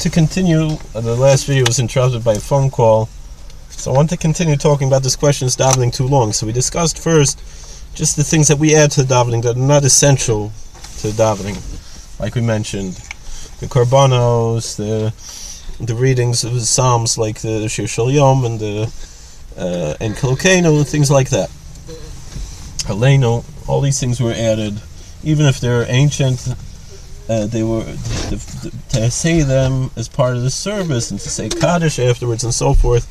to continue. The last video was interrupted by a phone call, so I want to continue talking about this question, is davening too long? So we discussed first just the things that we add to davening that are not essential to davening, like we mentioned, the korbanos, the readings of the Psalms, like the Shir Shel Yom and the Enkelokeno and things like that. Haleno, all these things were added, even if they're ancient. They were to say them as part of the service and to say Kaddish afterwards and so forth.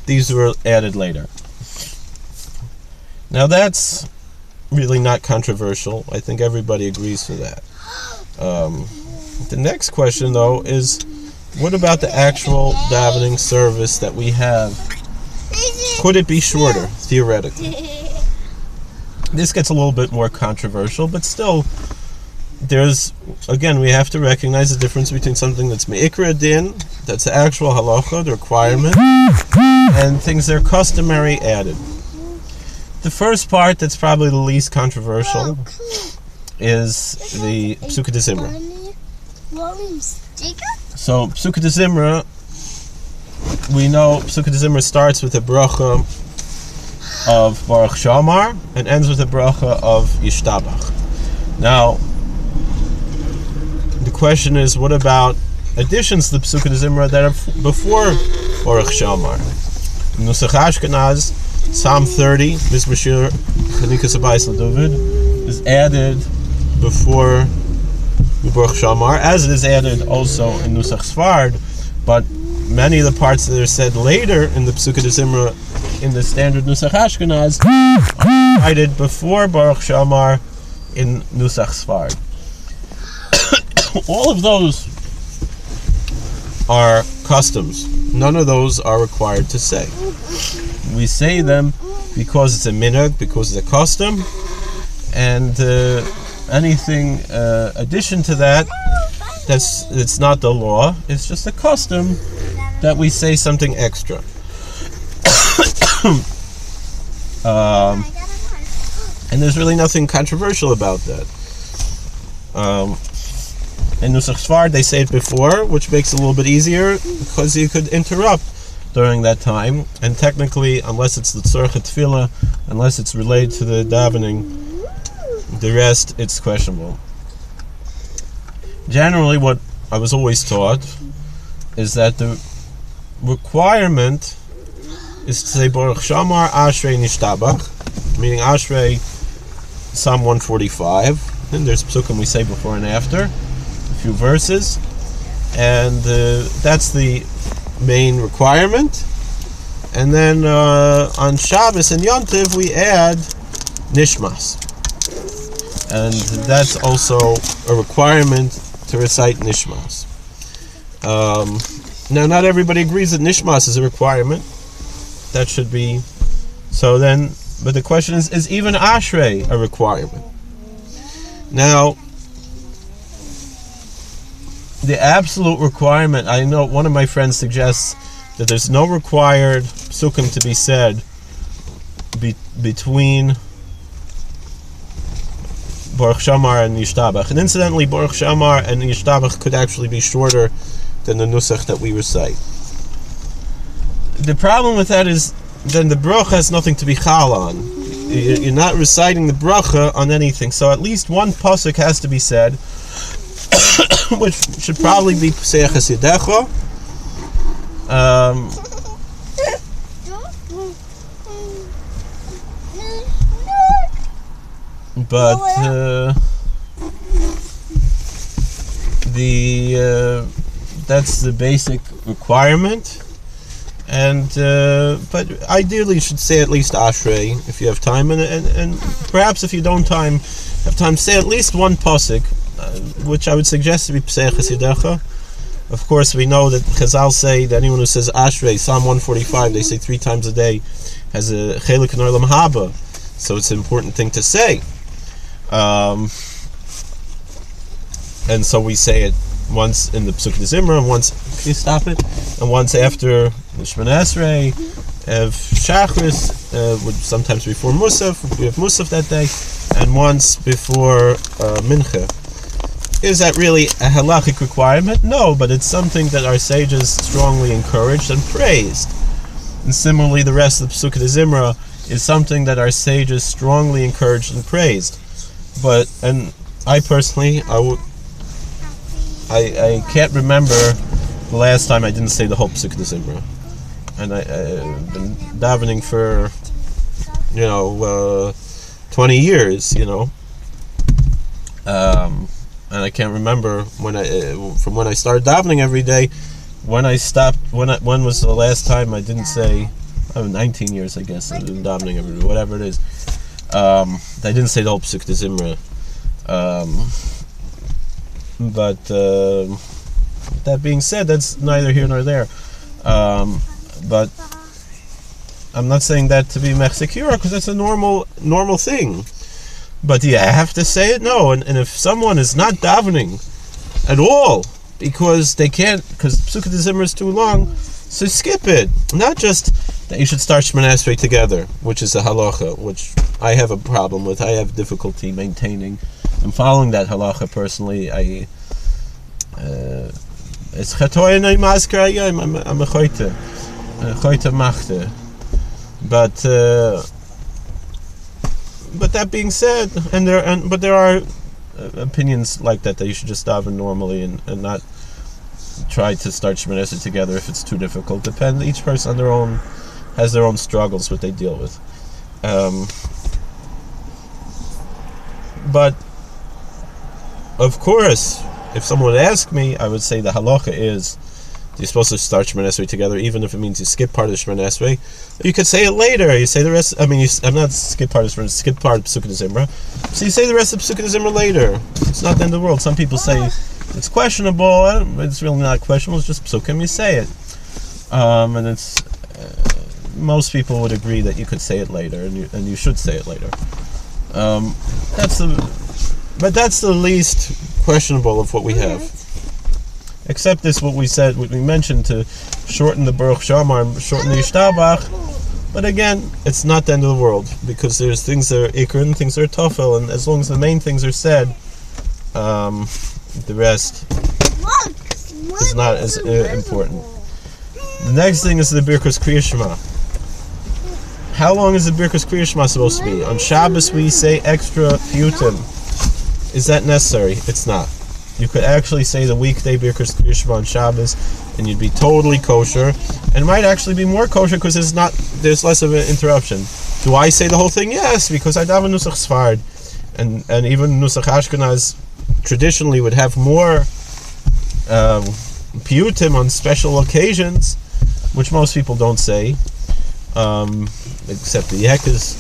These were added later. Now that's really not controversial. I think everybody agrees to that. The next question, though, is what about the actual davening service that we have? Could it be shorter, theoretically? This gets a little bit more controversial, but still, we have to recognize the difference between something that's me'ikra din, that's the actual halacha, the requirement, and things that are customary added. The first part, that's probably the least controversial, is the Psukkah de Zimra. So, Psukkah de Zimra, we know Psukkah de Zimra starts with a bracha of Baruch Shamar and ends with a bracha of Yishtabach. Now, the question is, what about additions to the Psukkah de Zimra that are before Baruch Shamar? Nusach Ashkenaz, Psalm 30, Mizmor Shir Chanikas Abayis LaDavid, is added before Baruch Shamar, as it is added also in Nusach Sfard, but many of the parts that are said later in the Psukkah de Zimra in the standard Nusach Ashkenaz are cited before Baruch Shamar in Nusach Sfard. All of those are customs. None of those are required to say. We say them because it's a minhag, because it's a custom, and anything addition to that, it's not the law. It's just a custom that we say something extra. And there's really nothing controversial about that. In Nusach Sfard, they say it before, which makes it a little bit easier because you could interrupt during that time. And technically, unless it's the tzorcha tefillah, unless it's related to the davening, the rest, it's questionable. Generally, what I was always taught is that the requirement is to say Baruch Shamar Ashrei Nishtabach, meaning Ashrei, Psalm 145. And there's psukim we say before and after, a few verses, and that's the main requirement. And then on Shabbos and Yom Tov we add Nishmas, and that's also a requirement to recite Nishmas. Now, not everybody agrees that Nishmas is a requirement. That should be so. Then, but the question is even Ashrei a requirement? Now, the absolute requirement, I know one of my friends suggests that there's no required psukim to be said between Baruch Shamar and Yishtabach. And incidentally, Baruch Shamar and Yishtabach could actually be shorter than the nusach that we recite. The problem with that is then the bracha has nothing to be chal on. You're not reciting the bracha on anything, so at least one pasuk has to be said, which should probably be Pesach Hasidecha. But that's the basic requirement, and but ideally you should say at least Ashrei if you have time, and perhaps if you don't have time, say at least one pasuk, which I would suggest to be Pesach Hasidecha. Of course, we know that Chazal say that anyone who says Ashrei, Psalm 145, they say 3 times a day, has a chelik in Olam Haba, so it's an important thing to say. And so we say it once in the Psukkah de Zimra, and once, can you stop it? And once after the Shemona Esrei, of Shachris, would sometimes before Musaf, if we have Musaf that day, and once before Mincha. Is that really a halachic requirement? No, but it's something that our sages strongly encouraged and praised. And similarly, the rest of the Pesukei Zimra is something that our sages strongly encouraged and praised. And I personally, I can't remember the last time I didn't say the whole Pesukei Zimra. And I've been davening for, 20 years, and I can't remember from when I started davening every day, when I stopped, when was the last time I didn't say, 19 years I guess, I've been davening every day, whatever it is, I didn't say the whole Pesukei Zimra, but that being said, that's neither here nor there, but I'm not saying that to be mechzekira, because that's a normal thing. But I have to say it? No. And if someone is not davening at all because they can't, because Pesukei Zimra is too long, so skip it. Not just that you should start Shemoneh Esrei together, which is a halacha, which I have a problem with. I have difficulty maintaining and following that halacha personally. It's chatoyin masker hayom. I'm a choite machte. But that being said, but there are opinions like that you should just daven normally and not try to start Shemoneh Esrei together if it's too difficult. Each person has their own struggles, what they deal with. But of course, if someone would ask me, I would say the halacha is you're supposed to start Shemoneh Esrei together, even if it means you skip part of the Shemoneh Esrei. You could say it later. You say the rest. I'm not skip part of the skip part of Pesukei Zimra. So you say the rest of Pesukei Zimra later. It's not the end of the world. Some people say it's questionable. It's really not questionable. It's just Pesukim. You say it, and it's most people would agree that you could say it later, and you should say it later. That's the least questionable of what we have. Except this, what we mentioned, to shorten the Baruch Shamar and shorten the Yishtabach. But again, it's not the end of the world, because there's things that are Ikr and things that are Tofel, and as long as the main things are said, the rest is not as important. The next thing is the Birkus Kriya Shema. How long is the Birkus Kriya Shema supposed to be? On Shabbos we say extra piyutim. Is that necessary? It's not. You could actually say the weekday Birkus Kriya Shema on Shabbos, and you'd be totally kosher, and might actually be more kosher because there's less of an interruption. Do I say the whole thing? Yes, because I daven Nusach Sfard, and even Nusach Ashkenaz traditionally would have more piyutim on special occasions, which most people don't say, except the Yekas,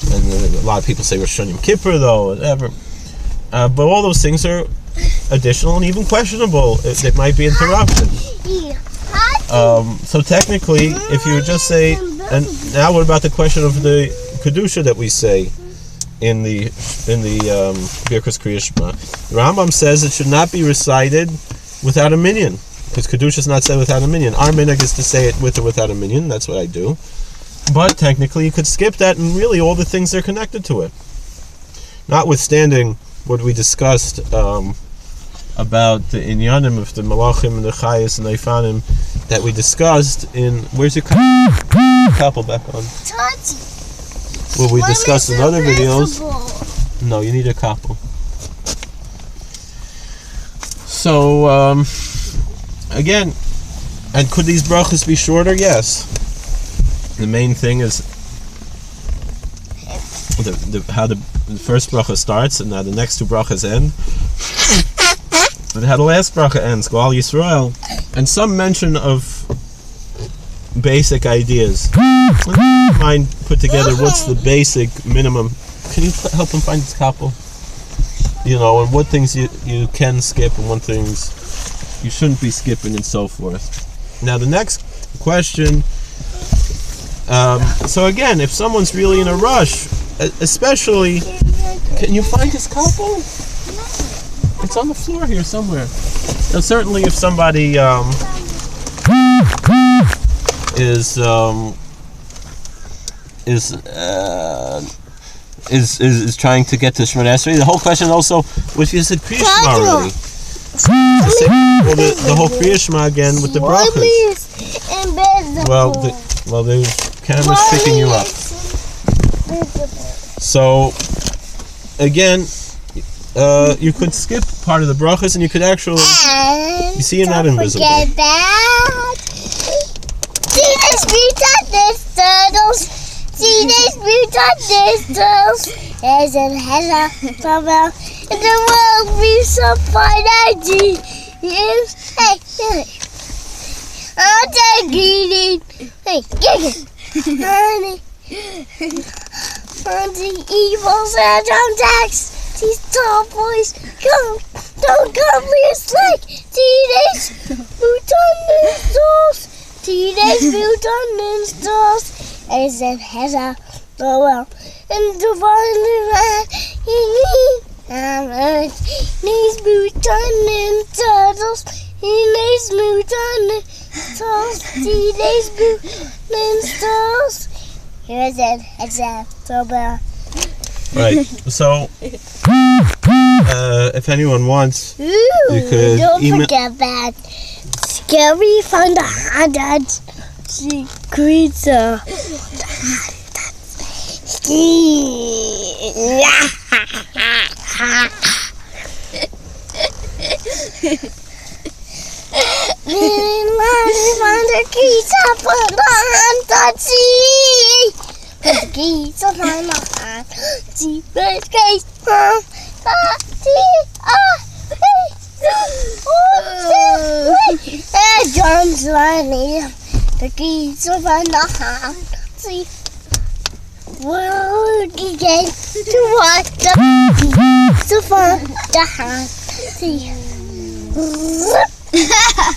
and a lot of people say Rosh Hashanah Yom Kippur, though, whatever. But all those things are additional and even questionable. They might be interrupted. So technically, if you would just say, and now what about the question of the Kedusha that we say in the Birkus Kriya Shema? The Rambam says it should not be recited without a minyan, because Kedusha is not said without a minyan. Our minhag is to say it with or without a minyan. That's what I do. But technically you could skip that and really all the things that are connected to it. Notwithstanding what we discussed about the inyanim of the malachim and the chayas and the ifanim that we discussed in... Where's your couple back on? Well, we discussed in other videos. No, you need a couple. So, again, and could these brachas be shorter? Yes. The main thing is how the first bracha starts and how the next two brachas end, and how the last bracha ends. Goal Yisrael, and some mention of basic ideas. Mind put together what's the basic minimum. Can you help him find his couple? And what things you can skip and what things you shouldn't be skipping and so forth. Now the next question. So again, if someone's really in a rush, especially, can you find his couple? It's on the floor here somewhere. Now, certainly, if somebody is is trying to get to Shemona Esrei. The whole question also, which you said Kriya Shema already. The whole Kriya Shema again with the brachas. Well, the camera's picking you up. So, again, you could skip part of the brachas, and you could actually. You see, you're not invisible. Forget that. Teenage Mutant Ninja Turtles. Teenage Mutant Ninja Turtles. There's a header somewhere in the world. We so find ID. Hey, I'm taking it. Hey, get it. Honey. On the evil contacts. These tall boys don't come please like Teenage Mutant Ninja Turtles. Teenage Mutant Ninja Turtles. As it has a well and the one Teenage Mutant Ninja Turtles. Teenage Mutant Ninja Turtles. Teenage Mutant Ninja Turtles. Here's it. It's a well. Right. So, if anyone wants, Ooh, you could don't email. forget that. Scary from the haunted creature. John's running. The geese are on the hand. See, we're again to watch the geese are on the hand. See,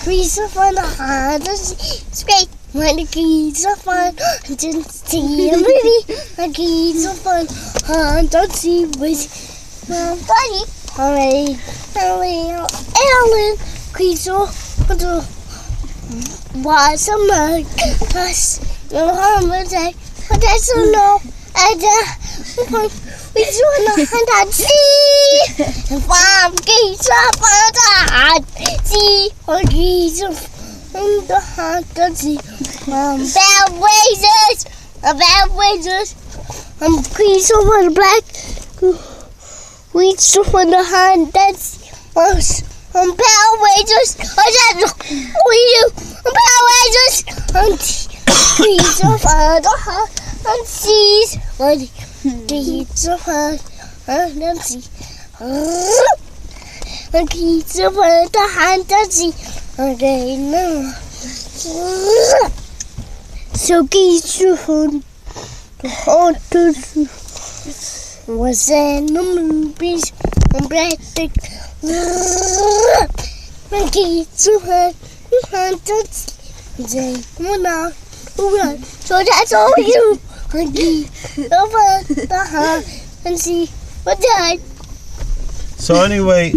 geese are on the hand. It's great when the geese are on. Didn't see a movie. The geese are on hand. Don't see with my buddy. Ellen, geese are on. Was a mug, plus no harm was I, but I don't know. And we don't know how to see. Farm geese up on the heart, see, or geese up on the heart, see. Bad wages, geese up on the black, geese up on the heart, that's us. Power wages, we do. Power wages, trees of other and seas, trees of other and sea, and trees of other hand and sea, again. So geese on the haunted was in the movies and breathtaking. Monkey to her, so that's all you. Monkey over the heart and see what died. So anyway,